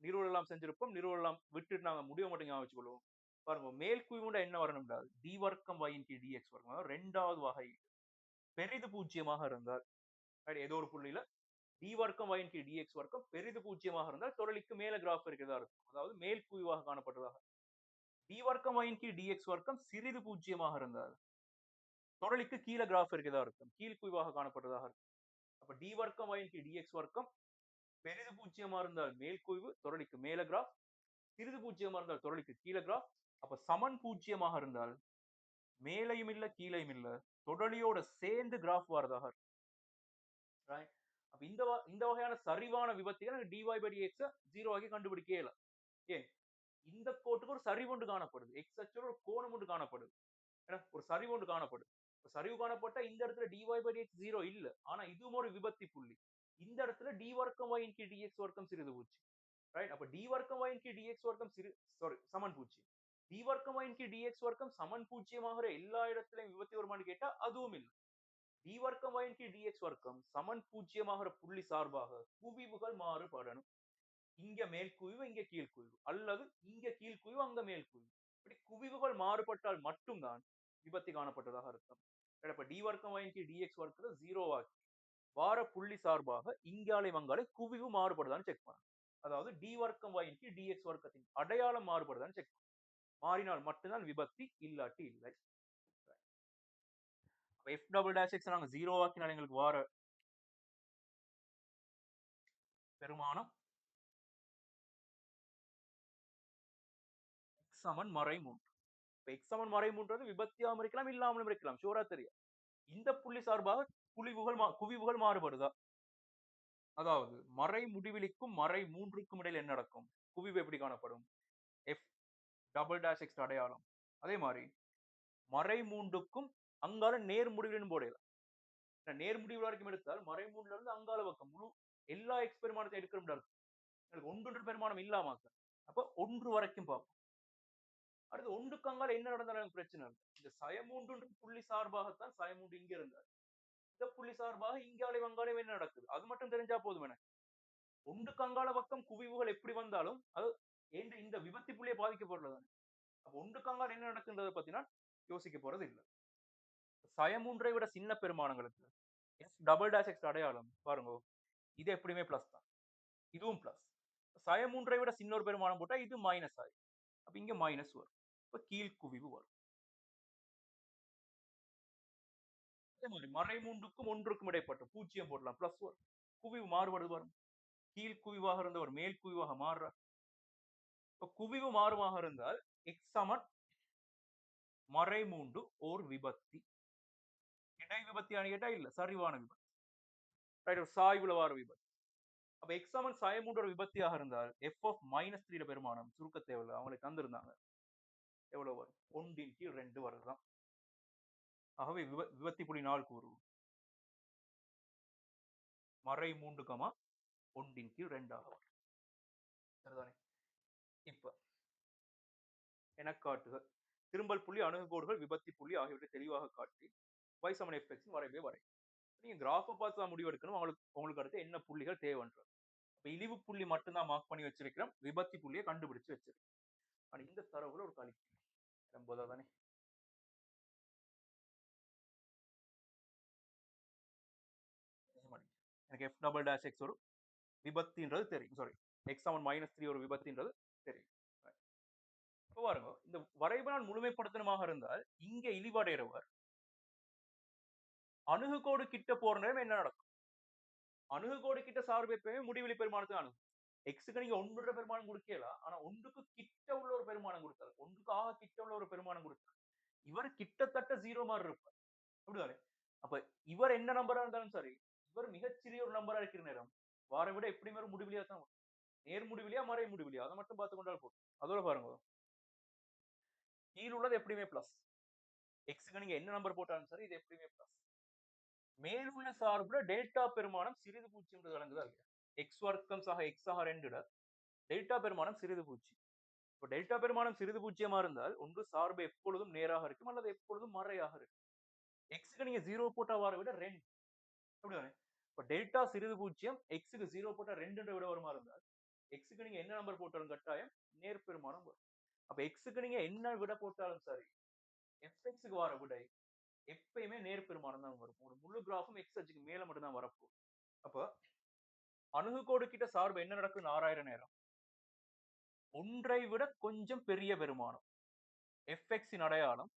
நிறுவல் எல்லாம் செஞ்சிருப்போம். நிறுவல் எல்லாம் விட்டுட்டு நாங்க முடிவு மட்டும் ஞாபகம் வச்சுக்கொள்வோம். பாருங்க மேல் குவிவுண்டா என்ன வரணும்டா டி வர்க்கம் y இன் கீழ் dx வர்க்கம். இரண்டாவது வகை பெரிது பூஜ்ஜியமாக இருந்தால் ஏதோ ஒரு புள்ளியில டி வர்க்கம் y இன் கீழ் dx வர்க்கம் பெரிது பூஜ்ஜியமாக இருந்தால் தொடலிக்கு மேல கிராஃப் இருக்கிறதா இருக்கும். அதாவது மேல் குவிவாக காணப்பட்டதாக. டி வர்க்கம் y இன் கீழ் dx வர்க்கம் சிறிது பூஜ்ஜியமாக இருந்தால் தொடலிக்கு கீழே கிராஃப் இருக்கிறதா இருக்கும். கீழ் குவிவாக காணப்பட்டதாக இருக்கும். அப்ப டி வர்க்கம் y இன் கீழ் dx வர்க்கம் பெரிது பூஜ்ஜியமா இருந்தால் மேல் குவிவு தொடலிக்கு மேல கிராஃப், சிறிது பூஜ்ஜியமா இருந்தால் தொடலிக்கு கீழே கிராஃப். அப்ப சமன் பூஜ்ஜியமாக இருந்தால் மேலையும் இல்ல கீழையும் இல்ல தொடலியோட சேர்ந்து கிராஃப் வரதாக இருக்கும். அப்ப இந்த வகையான சரிவான விபத்திகள் dy by dx 0 ஆகி கண்டுபிடிக்க இயலும். ஏன் இந்த கோட்டுக்கு ஒரு சரிவு ஒன்று காணப்படுது. x அச்சுல ஒரு கோணம் ஒன்று காணப்படுது. ஒரு சரிவு ஒன்று காணப்படுது. சரிவு காணப்பட்ட இந்த இடத்துல dy by dx 0 இல்ல. ஆனா இதுவும் ஒரு விபத்தி புள்ளி. இந்த இடத்துல d வர்க்கம் y இன் கீழ் dx வர்க்கம் சிறிது பூஜ்ஜியம். ரைட் அப்ப d வர்க்கம் y இன் கீழ் dx வர்க்கம் சமன் பூஜ்ஜியம். d வர்க்கம் y இன் கீழ் dx வர்க்கம் சமன் பூஜ்ஜியமாகிற எல்லா இடத்துலயும் விபத்தி வருமானு கேட்டா அதுவும் இல்லை. d வர்க்கம் y இன் கீழ் dx வர்க்கம் சமன் பூஜ்ஜியமாகிற புள்ளி சார்பாக குவிவுகள் மாறுபடணும். இங்க மேல் குவிவு இங்க கீழ் குவிவு அல்லது இங்க கீழ் குவிவு அங்க மேல் குவிவு இப்படி குவிவுகள் மாறுபட்டால் மட்டும்தான் விபத்தி காணப்பட்டதாக இருக்கும். இப்ப டி வர்க்கம் y கீழ் dx வர்க்கத்தை 0 ஆக்கி வார புள்ளி சார்பாக இங்காலை வங்காலை குவிவு மாறுபடுதான்னு செக் பண்ணணும். அதாவது டி வர்க்கம் y கீழ் dx வர்க்கத்தின் அடையாளம் மாறுபடுதான்னு செக் பண்ணணும். மாறினால் மட்டும்தான் விபத்தி இல்லாட்டி இல்லை. f டபுள் டேஷ் x நாங்க 0 ஆக்கினால் எங்களுக்கு வார பெருமானம் x சமன் மறைமூன்று. x சமன் மறைமூன்றது விபத்தியாகவும் இருக்கலாம் இல்லாமலும் இருக்கலாம் ஷூரா தெரியும். இந்த புள்ளி சார்பாக குவிவுகள் மாறுபடுதா? அதாவது மறை முடிவிலிக்கும் மறை மூன்றுக்கும் இடையில் என்ன நடக்கும்? குவிவு எப்படி காணப்படும்? எஃப் டபுள் டேஷ் எக்ஸ் அடையாளம். அதே மாதிரி மறை மூன்றுக்கும் அங்கால நேர் முடிவிலும் போடலாம். நேர் முடிவு வரைக்கும் எடுத்தால் மறை மூன்றுல இருந்து அங்கால பக்கம் முழு எல்லா எக்ஸ் பெருமானத்தை எடுக்கிற ஒன்று பெருமானம் இல்லாம அப்ப ஒன்று வரைக்கும் பார்ப்போம். அடுத்து ஒன்றுக்கு அங்கால என்ன நடந்தாலும் பிரச்சனை இல்லை. இந்த சயமூன்று புள்ளி சார்பாகத்தான் சயமூன்று இங்க இருந்தார். இந்த புள்ளி சார்பாக இங்காலை வங்காலை என்ன நடக்குது அது மட்டும் தெரிஞ்சா போதும் எனக்கு. ஒன்றுக்கு அங்கால பக்கம் குவிவுகள் எப்படி வந்தாலும் அது இந்த விபத்தி புள்ளியை பாதிக்கப்படுறது. அப்ப ஒன்றுக்கு அங்கால என்ன நடக்குன்றதை பத்தினா யோசிக்க போறது இல்லை. சயமூன்றை விட சின்ன பெருமானங்களுக்கு எஸ் டபுள் டேஷ் எக்ஸ் அடையாளம் பாருங்க இது எப்படியுமே பிளஸ் தான். இதுவும் பிளஸ். சயமூன்றை விட சின்ன ஒரு பெருமானம் போட்டா இது மைனஸ் ஆகும். அப்ப இங்க மைனஸ் வரும். இப்ப கீழ் குவிவு வரும். அதே மாதிரி மறை மூன்றுக்கும் ஒன்றுக்கும் இடைப்பட்ட பூஜ்ஜியம் போடலாம் பிளஸ் வரும். குவிவு மாறுபடுது வரும். கீழ் குவிவாக இருந்த ஒரு மேல் குவிவாக மாறுற. இப்ப குவிவு மாறுமாக இருந்தால் எக்ஸ் சமன் மறை மூன்று ஓர் விபத்தி. இடை விபத்தியான கேட்டா இல்ல சரிவான விபத்து. ஒரு சாய்வுல வார விபத்து. அப்ப எக்ஸ் சமன் சாயமூன்ற விபத்தியாக இருந்தால் எஃப் ஆஃப் மைனஸ் 3 பெருமானம் சுருக்க தேவையில்லை அவங்களுக்கு தந்திருந்தாங்க. எவ்வளவு வரும்? 1/2 வருதுதான். ஆகவே விபத்தி புள்ளி 4 கூறுவோம். மறை 3, 1/2 வரும். சரிதானே? இப்ப எனக்காட்டுக திரும்பல் புள்ளி அணுகுகோடுகள் விபத்தி புள்ளி ஆகியவற்றை தெளிவாக காட்டி y சமன் fx வரைவே வரை. நீங்க கிராஃபை பார்த்து தான் முடிவெடுக்கணும். உங்களுக்கு அடுத்து என்ன புள்ளிகள் தேவைன்றது. இழிவு புள்ளி மட்டும்தான் மார்க் பண்ணி வச்சிருக்கிறோம். விபத்தி புள்ளியை கண்டுபிடிச்சு வச்சிருக்கேன். ஆனா இந்த தரவுல ஒரு கழிப்பு தானே. எனக்கு f டபுள் டேஷ் எக்ஸ் ஒரு விபத்தின்றது தெரியும். சாரி எக்ஸ் சமன் -3 ஒரு விபத்தின்றது தெரியும். இப்ப பாருங்க, இந்த வரைவை நான் முழுமைப்படுத்தணுமாக இருந்தால், இங்க இழிவடைறவர் அணுகுகோடு கிட்ட போற நேரம் என்ன நடக்கும்? அணுகுகோடு கிட்ட சார்பு எப்பவுமே முடிவிலி பெருமானத்தை அணுகும். எக்ஸ்க்கு நீங்க 1 பெருமானம் குடுக்கலாம். ஆனா 1க்கு கிட்ட உள்ள ஒரு பெருமானம் குடுத்தால், 1க்கு ஆக கிட்ட உள்ள ஒரு பெருமானம் குடுத்தால், இவர் கிட்டத்தட்ட 0 மாரி இருப்பார். அப்படிதானே? அப்ப இவர் என்ன நம்பரா இருந்தாலும் சரி, இவர் மிகச்சிறிய ஒரு நம்பரா இருக்கிற நேரம், வார விட எப்படியுமே ஒரு முடிவிலியா தான் வரும். நேர் முடிவிலியா, மறை முடிவிலியா? அத மட்டும் பார்த்துக் கொண்டால் போதும். அதோட பாருங்க, கீழ உள்ளது எப்படியுமே பிளஸ். எக்ஸ்க்கு நீங்க என்ன நம்பர் போட்டாலும் சரி, இது எப்படியுமே பிளஸ். மேலுள்ள சார்புல டெல்டா பெருமானம் சிறிது பூஜ்ஜியம் விளங்குதா இல்லையா? எக்ஸ் வர்க்கம் சக எக்ஸ் ஆக 2 டெல்டா பெருமானம் சிறிது பூஜ்ஜியம். இப்ப டெல்டா பெருமானம் சிறிது பூஜ்ஜியமா இருந்தால், ஒன்று சார்பு எப்பொழுதும் நேராக இருக்கும் அல்லது எப்பொழுதும் மறையாக இருக்கும். எக்ஸ்க்கு நீங்க 0 போட்டா வார விட 2 அப்படிதானே? இப்ப டெல்டா சிறிது பூஜ்ஜியம், எக்ஸ்க்கு 0 போட்டா 2 விட வருமா இருந்தால், எக்ஸ்க்கு நீங்க என்ன நம்பர் போட்டாலும் கட்டாயம் நேர் பெருமானம் வரும். அப்ப எக்ஸ்க்கு நீங்க என்ன விட போட்டாலும் சரி, எஃப்எக்ஸ்க்கு வர விடை எப்பயுமே நேர் பெருமானம் தான் வரும். ஒரு முழு கிராஃபும் எக்ஸ் அச்சுக்கு மேல மட்டும் தான் வரப்போகுது. அப்ப அணுகுகோடு கிட்ட சார்பு என்ன நடக்குதுன்னு ஆராயிற நேரம், ஒன்றை விட கொஞ்சம் பெரிய பெருமானம். எஃப்எக்ஸின் அடையாளம்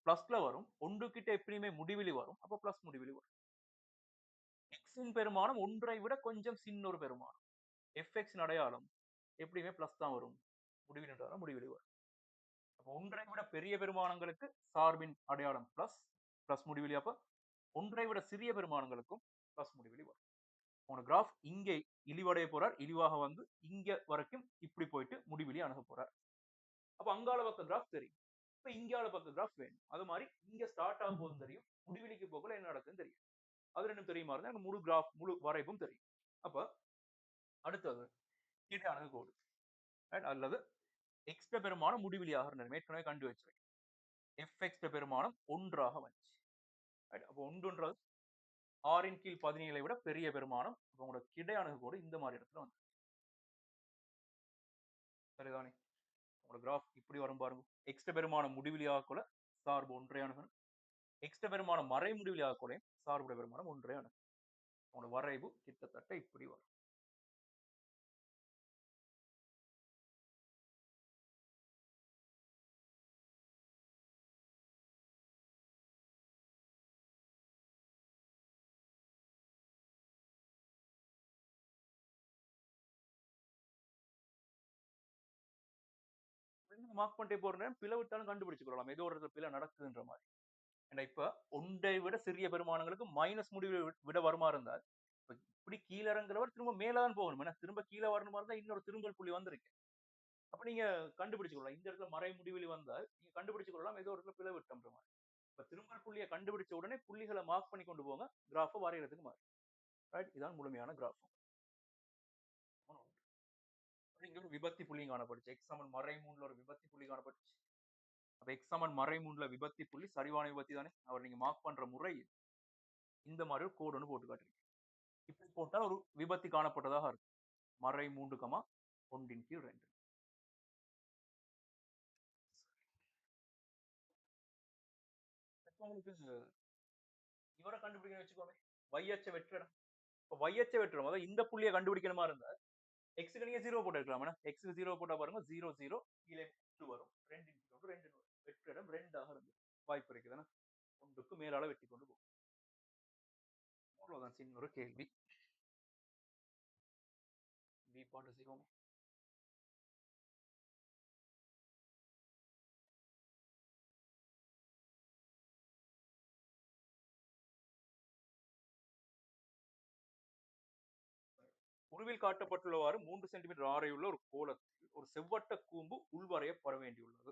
பிளஸ்ல வரும். 1 கிட்ட எப்படியுமே முடிவிலி வரும். அப்ப பிளஸ் முடிவிலி வரும். எக்ஸின் பெருமானம் ஒன்றை விட கொஞ்சம் சின்ன ஒரு பெருமானம். எஃப்எக்ஸின் அடையாளம் எப்படியுமே பிளஸ் தான் வரும். முடிவிலின்றாலும் முடிவிலி வரும். அப்ப ஒன்றை விட பெரிய பெருமானங்களுக்கு சார்பின் அடையாளம் பிளஸ், பிளஸ் முடிவிலி. அப்ப ஒன்றை விட சிறிய பெருமானங்களுக்கும் பிளஸ் முடிவிலி வரும். உங்க கிராஃப் இங்க இழிவடைய போறார். இழிவாக வந்து இங்க வரைக்கும் இப்படி போயிட்டு முடிவிலி அணுக போறார். அப்ப அங்கால பக்க கிராஃப் தெரியும். இப்ப இங்கால பக்க கிராஃப் வேணும். அது மாதிரி இங்க ஸ்டார்ட் ஆகும் போதும் தெரியும். முடிவிலிக்கு போகல என்ன நடக்குதுன்னு தெரியும். அது ரெண்டும் தெரியுமா இருந்தா எனக்கு முழு கிராஃப் முழு வரைவும் தெரியும். அப்ப அடுத்தது கிடை அணுகுகோடு அல்லது எக்ஸ்ட பெருமானம் முடிவிலியாக ஏற்கனவே கண்டு வச்சிருக்கேன். எஃப் எக்ஸ்ட பெருமானம் ஒன்றாக வந்துச்சு. அப்போ ஒன்றுன்றது 6 கீழ் 17 விட பெரிய பெருமானம். உங்களோட கிடை அணுகுகோடு இந்த மாதிரி இடத்துல வந்து சரிதானே? உங்களோட கிராஃப் இப்படி வரும் பாருங்க. எக்ஸ்ட பெருமானம் முடிவிலியாக கூட சார்பு ஒன்றை அணுகணும். எக்ஸ்ட பெருமானம் மறை முடிவிலியாக கூட சார்புடைய பெருமானம் ஒன்றை அணுகும். உங்களோட வரைவு கிட்டத்தட்ட இப்படி வரும். மார்க் பண்ணிட்டே போற நேரம் பிழை விட்டாலும் கண்டுபிடிச்சு கொள்ளலாம். ஏதோ ஒரு இடத்துல பிழை நடக்குதுன்ற மாதிரி. ஏன்னா இப்ப ஒன்றை விட சிறிய பெருமானங்களுக்கு மைனஸ் முடிவு விட வருமா இருந்தால், இப்படி கீழ இறங்குறவர் திரும்ப மேல தான் போகணும். ஏன்னா திரும்ப கீழ வரணுமா இருந்தா இன்னொரு திரும்பல் புள்ளி வந்திருக்கு. அப்ப நீங்க கண்டுபிடிச்சு கொள்ளலாம். இந்த இடத்துல மறை முடிவிலி வந்தால் நீங்க கண்டுபிடிச்சு கொள்ளலாம். ஏதோ ஒரு இடத்துல பிழை விட்டோம்ன்ற மாதிரி. இப்ப திரும்பல் புள்ளியை கண்டுபிடிச்ச உடனே புள்ளிகளை மார்க் பண்ணி கொண்டு போங்க. கிராஃப வரையறதுக்கு மாறி. ரைட்? இதான் முழுமையான கிராஃப். இங்க ஒரு விபத்தி புள்ளியும் காணப்பட்டுச்சு. எக்ஸ் சமன் மறை 3ல ஒரு விபத்தி புள்ளி காணப்பட்டுச்சு. அப்ப எக்ஸ் சமன் மறை 3ல விபத்தி புள்ளி சரிவான விபத்தி தானே? அவர் நீங்க மார்க் பண்ற முறை இந்த மாதிரி ஒரு கோடு ஒன்று போட்டு காட்டுறீங்க. இப்படி போட்டால் ஒரு விபத்து காணப்பட்டதாக இருக்கும். மறை 3, 1 கீழ் 2. உங்களுக்கு இவரை கண்டுபிடிக்க வச்சுக்கோங்க. y அச்ச வெற்றிடம். இப்ப y அச்ச வெற்றிடம். அதாவது இந்த புள்ளியை கண்டுபிடிக்கணுமா இருந்தா எக்ஸ்க்கு நீங்க 0 போட்டு இருக்கலாம். எக்ஸ்க்கு 0 போட்டா பாருங்க 0, 0 கீழே 2 வரும். 2 2 2 வரும். வெற்றிடம் 2 ஆக இருந்து வாய்ப்பு இருக்குதானே? 1க்கு மேலால வெட்டி கொண்டு போகும். அவ்வளவுதான் சின்ன ஒரு கேள்வி. பி பாட்டு செய்வோம். உருவில் காட்டப்பட்டுள்ளவாறு 3 சென்டிமீட்டர் ஆரையுள்ள ஒரு கோலத்தில் ஒரு செவ்வட்ட கூம்பு உள்வரையப்பட வேண்டியுள்ளது.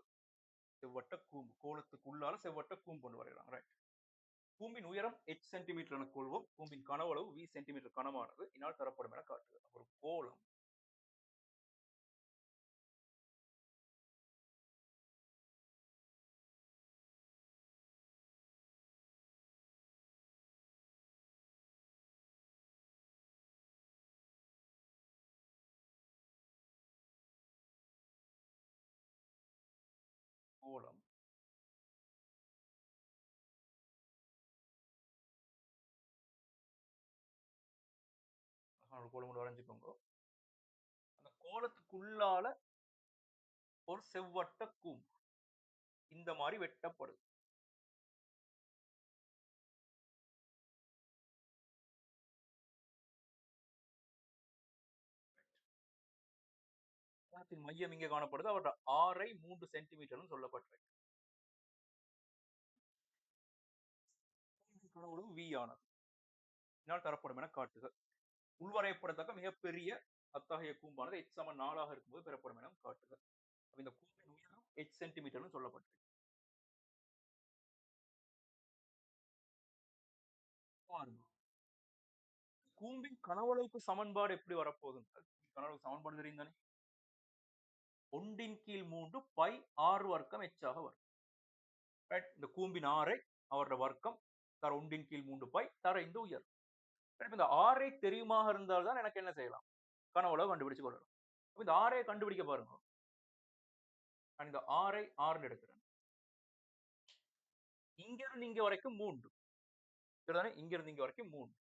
செவ்வட்ட கூம்பு கோலத்துக்கு உள்ளால செவ்வட்ட கூம்பு கொண்டு வரையலாம். ரைட். கூம்பின் உயரம் h சென்டிமீட்டர் என கொள்வோம். கூம்பின் கனவளவு v சென்டிமீட்டர் கனமானது இனால் தரப்படும் என காட்டுக. ஒரு கோலம் கோலம் ஒரு கோலம் கொண்டு வரைஞ்சுக்கோங்க. அந்த கோலத்துக்குள்ளால ஒரு செவ்வட்ட கூம்பு இந்த மாதிரி வெட்டப்படுது. கோணத்தின் மையம் இங்கே காணப்படுது. அவரோட ஆரை 3 சென்டிமீட்டர்னு சொல்லப்பட்டிருக்கு. கூம்பின் கனவளவு V ஆனது இதனால் தரப்படும் என காட்டுக. உள்வரையப்படத்தக்க மிகப்பெரிய அத்தகைய கூம்பானது h சமன் 4 இருக்கும்போது பெறப்படும் என காட்டுக. அப்ப இந்த கூம்பின் உயரம் h சென்டிமீட்டர்னு சொல்லப்பட்டிருக்கு. பாருங்க. கூம்பின் கனவளவுக்கு சமன்பாடு எப்படி வரப்போகுது? கனவளவு சமன்பாடு தெரியும் தானே? 1/3 பை r வர்க்கம் h ஆக வரும். ரைட்? இந்த கூம்பின் ஆரை அவரோட வர்க்கம் தர 1/3 பை தர இந்த உயரம். இப்ப இந்த ஆரை தெரியுமாக இருந்தால் தான் எனக்கு என்ன செய்யலாம்? கனவளவு கண்டுபிடிச்சு கொள்ளலாம். அப்ப இந்த ஆரை கண்டுபிடிக்க பாருங்க. நான் இந்த ஆரை ஆர்ன்னு எடுக்கிறேன். இங்க இருந்து இங்க வரைக்கும் 3. சரிதானே? இங்க இருந்து இங்க வரைக்கும் 3.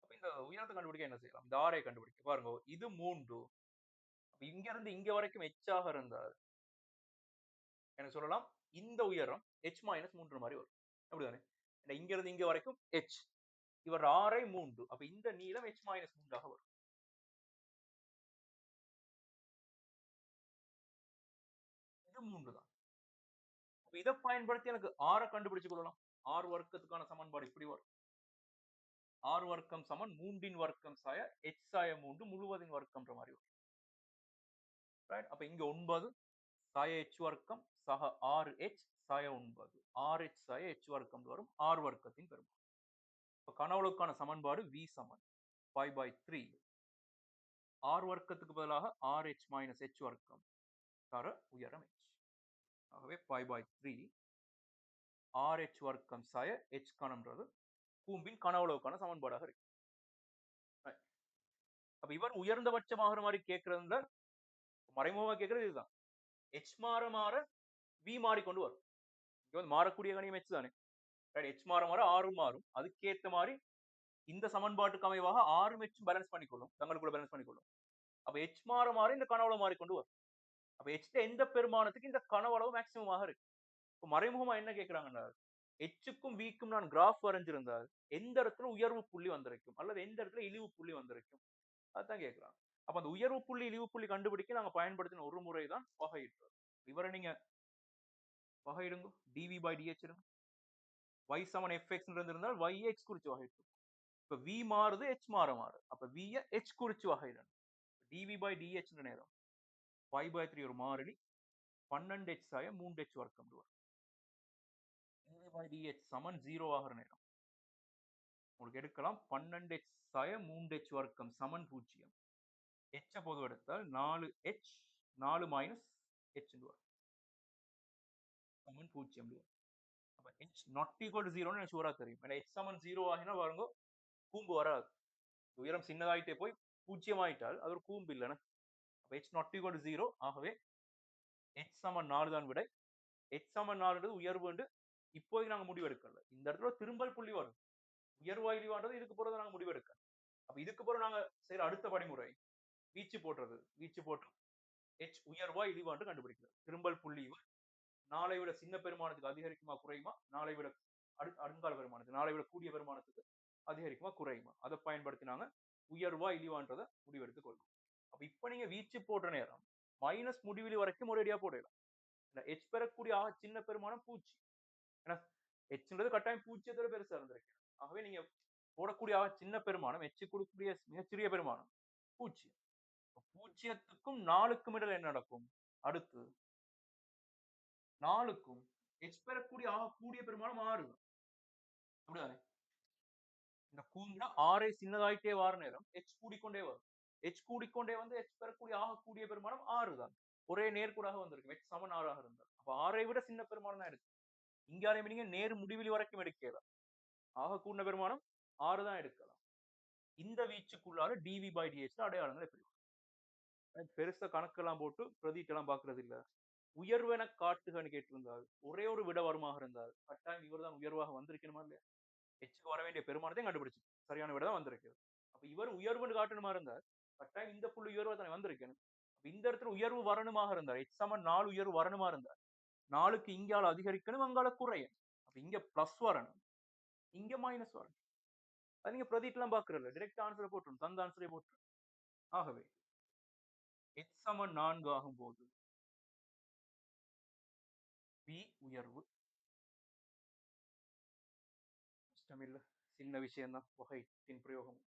அப்ப இந்த உயரத்தை கண்டுபிடிக்க என்ன செய்யலாம்? இந்த ஆரை கண்டுபிடிக்க பாருங்க. இது 3. அப்ப இங்க இருந்து இங்க வரைக்கும் h ஆக இருந்தால் என்ன சொல்லலாம்? இந்த உயரம் h மைனஸ் 3 மாதிரி வரும். அப்படிதானே? இங்க இருந்து இங்க வரைக்கும் h. இவர் ஆரை 3. அப்ப இந்த நீளம் h மைனஸ் 3 ஆக வரும். இது 3 தான். அப்ப இதை பயன்படுத்தி எனக்கு r கண்டுபிடிச்சு கொள்ளலாம். r வர்க்கத்துக்கான சமன்பாடு இப்படி வரும். r வர்க்கம் சமன் 3 வர்க்கம் சாய h சாய 3 முழுவதின் வர்க்கம்ன்ற மாதிரி வரும். ரைட்? அப்ப இங்க 9 சாய h வர்க்கம் சக 6h சாய 9. 6h சாய h வர்க்கம் வரும் r வர்க்கத்தின் பெருமானம். இப்ப கனவளவுக்கான சமன்பாடு v சமன் 5/3 r வர்க்கத்துக்கு பதிலாக rh மைனஸ் h வர்க்கம் தர உயரம் h. ஆகவே 5/3 rh வர்க்கம் சாய h கணம்ன்றது கூம்பின் கனவளவுக்கான சமன்பாடாக இருக்கு. அப்ப இவர் உயர்ந்தபட்சமாகிற மாதிரி கேட்கறதுல மறைமுகமா கேட்கறது இதுதான். h மாற மாற v மாறிக்கொண்டு வரும். இங்க வந்து மாறக்கூடிய கணியம் h தானே? h மாற மாற r மாறும். அதுக்கேத்த மாதிரி இந்த சமன்பாட்டுக்கு அமைவாக r h பேலன்ஸ் பண்ணிக்கொள்ளும். தங்களுக்குள்ள பேலன்ஸ் பண்ணிக்கொள்ளும். அப்ப h மாற மாற இந்த கனவளவு மாறிக்கொண்டு வரும். அப்ப h எந்த பெருமானத்துக்கு இந்த கனவளவு மேக்சிமமாக இருக்கு. இப்ப மறைமுகமா என்ன கேட்கிறாங்கன்னா h-க்கும் v-க்கும் நான் கிராஃப் வரைஞ்சிருந்தால் எந்த இடத்துல உயர்வு புள்ளி வந்திருக்கும் அல்லது எந்த இடத்துல இழிவு புள்ளி வந்திருக்கும் அதான் கேட்கிறாங்க. அப்ப அந்த உயர்வு புள்ளி இழிவு புள்ளி கண்டுபிடிக்க நாங்க பயன்படுத்தின ஒரு முறை தான் வகையிடுறது. இவரை நீங்க வகையிடுங்க dv by dh இருங்க. y சமன் fx இருந்தால் y x குறிச்சு வகையிட்டு. இப்ப v மாறுது h மாற மாறுது. அப்ப v h குறிச்சு வகையிடணும். dv by dh நேரம் 5/3 ஒரு மாறிலி 12h சாய 3h வர்க்கம் வரும். dv by dh சமன் 0 ஆகிற நேரம் உங்களுக்கு எடுக்கலாம் 12h சாய 3h வர்க்கம் சமன் 0. h பொது எடுத்தால் 4h 4 மைனஸ் h வரும். சமன் 0. அப்ப h not equal to 0 எனக்கு ஷூரா தெரியும். ஏன்னா h சமன் 0 ஆகினா பாருங்க கூம்பு வராது. உயரம் சின்னதாயிட்டே போய் 0 ஆயிட்டால் அது ஒரு கூம்பு இல்லைன்னா. அப்ப h not equal to 0 ஆகவே h சமன் 4 தான் விடை. h சமன் 4 உயர்வு என்று இப்போதைக்கு நாங்க முடிவு எடுக்கல. இந்த இடத்துல திரும்பல் புள்ளி வரும். உயர்வா இழிவான்றது இதுக்கு பிறகு நாங்க முடிவு எடுக்கணும். அப்ப இதுக்கு பிறகு நாங்க செய்யற அடுத்த படிமுறை வீச்சு போடுறது. வீச்சு போட்டு h உயர்வா இழிவா என்று கண்டுபிடிக்கிறது. திரும்பல் புள்ளி 4 விட சின்ன பெருமானத்துக்கு அதிகரிக்குமா குறையுமா 4 விட அடுங்கால பெருமானத்துக்கு 4 விட கூடிய பெருமானத்துக்கு அதிகரிக்குமா குறையுமா அதை பயன்படுத்தினாங்க உயர்வா இழிவான்றதை முடிவெடுத்துக் கொள்ளும். அப்ப இப்ப நீங்க வீச்சு போடுற நேரம் மைனஸ் முடிவிலி வரைக்கும் ஒரேடியா போடலாம். h பெறக்கூடிய சின்ன பெருமானம் பூச்சி. ஏன்னா ஹெச்ன்றது கட்டாயம் பூஜ்ஜியத்தோட பெருசா இருந்திருக்கு. ஆகவே நீங்க போடக்கூடிய சின்ன பெருமானம் h கொடுக்கக்கூடிய மிகச்சிறிய பெருமானம் பூஜ்ஜியம். பூஜ்ஜியத்துக்கும் 4க்கும் இடையில என்ன நடக்கும்? அடுத்து 4க்கும் h பெறக்கூடிய கூடிய பெருமானம் 6. அப்படிதானே? இந்த கூம்புல 6 சின்னதாயிட்டே வார நேரம் h கூடிக்கொண்டே வரும். h கூடிக்கொண்டே வந்து h பெறக்கூடிய கூடிய பெருமானம் 6 தான். ஒரே நேர்கூடாக வந்திருக்கு. h சமன் 6 ஆக இருந்தால். அப்ப 6ஐ விட சின்ன பெருமானம் தான் இருக்கு. இங்க அதே நீங்க நேர் முடிவிலி வரைக்கும் எடுக்கலாம். கூடின பெருமானம் 6 தான் எடுக்கலாம். இந்த வீச்சுக்குள்ளார dv by dh அடையாளங்கள் எப்படி பெருசா கணக்கெல்லாம் போட்டு பிரதிட்டு எல்லாம் பாக்குறது இல்ல. உயர்வென காட்டுகன்னு கேட்டிருந்தால் ஒரே ஒரு விட வருமாக இருந்தால் கட்டாயம் இவர்தான் உயர்வாக வந்திருக்கணுமா இல்லையா? எச்சுக்கு வர வேண்டிய பெருமானத்தையும் கண்டுபிடிச்சு சரியான விட தான் வந்திருக்கு. அப்ப இவர் உயர்வுன்னு காட்டணுமா இருந்தால் கட்டாயம் இந்த புள்ளி உயர்வா தானே வந்திருக்கணும். இந்த இடத்துல உயர்வு வரணுமாக இருந்தார். x சமன் 4 உயர்வு வரணுமா இருந்தார். 4க்கு இங்கால அதிகரிக்கணும், அங்கால குறையணும். அப்ப இங்க பிளஸ் வரணும், இங்க மைனஸ் வரணும். அது நீங்க பிரதிட்லாம் பார்க்கறதில்ல. டைரக்ட் ஆன்ஸர போட்டுரும். தந்த ஆன்ஸரே போட்டுரும். ஆகவே x சமன் 4 ஆகும்போது v உயர்வு. கஷ்டமில்ல. சின்ன விஷயம் தான். வகையின் பிரயோகம்.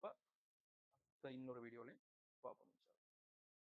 அப்ப இன்னொரு வீடியோல பார்ப்போம்.